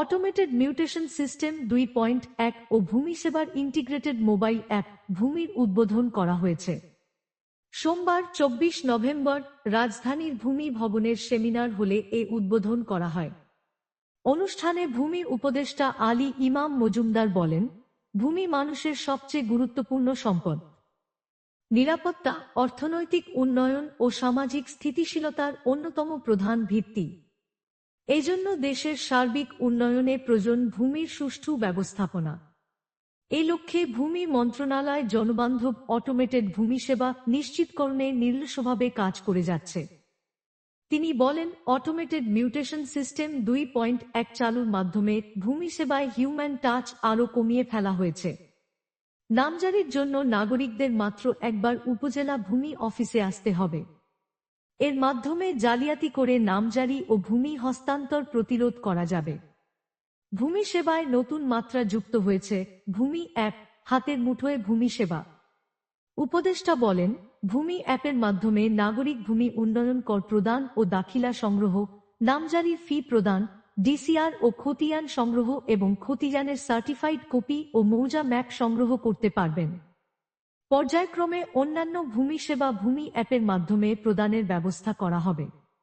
Automated mutation system 2.1 ও ভূমি সেবার integrated mobile app ভূমির উদ্বোধন করা হয়েছে। সোমবার 24 নভেম্বর রাজধানীর ভূমি ভবনের সেমিনার হলে এ উদ্বোধন করা হয়। অনুষ্ঠানে ভূমি উপদেষ্টা আলী ইমাম মজুমদার বলেন, ভূমি মানুষের সবচেয়ে গুরুত্বপূর্ণ সম্পদ। নিরাপত্তা, অর্থনৈতিক উন্নয়ন ও সামাজিক স্থিতিশীলতার অন্যতম প্রধান ভিত্তি। এজন্য দেশের সার্বিক উন্নয়নে প্রয়োজন ভূমির সুষ্ঠু ব্যবস্থাপনা। এ লক্ষ্যে ভূমি মন্ত্রণালয় জনবান্ধব অটোমেটেড ভূমি সেবা নিশ্চিতকরণে নির্লসভাবে কাজ করে যাচ্ছে। তিনি বলেন, অটোমেটেড মিউটেশন সিস্টেম 2.1 চালুর মাধ্যমে ভূমি সেবায় হিউম্যান টাচ আরও কমিয়ে ফেলা হয়েছে। নামজারির জন্য নাগরিকদের মাত্র একবার উপজেলা ভূমি অফিসে আসতে হবে। এর মাধ্যমে জালিয়াতি করে নামজারি ও ভূমি হস্তান্তর প্রতিরোধ করা যাবে। ভূমি সেবায় নতুন মাত্রা যুক্ত হয়েছে ভূমি অ্যাপ, হাতের মুঠোয় ভূমি সেবা। উপদেষ্টা বলেন, ভূমি অ্যাপের মাধ্যমে নাগরিক ভূমি উন্নয়ন কর প্রদান ও দাখিলা সংগ্রহ, নামজারির ফি প্রদান, ডিসিআর ও খতিয়ান সংগ্রহ এবং খতিয়ানের সার্টিফাইড কপি ও মৌজা ম্যাপ সংগ্রহ করতে পারবেন। পর্যায়ক্রমে অন্যান্য ভূমি সেবা ভূমি অ্যাপের মাধ্যমে প্রদানের ব্যবস্থা করা হবে।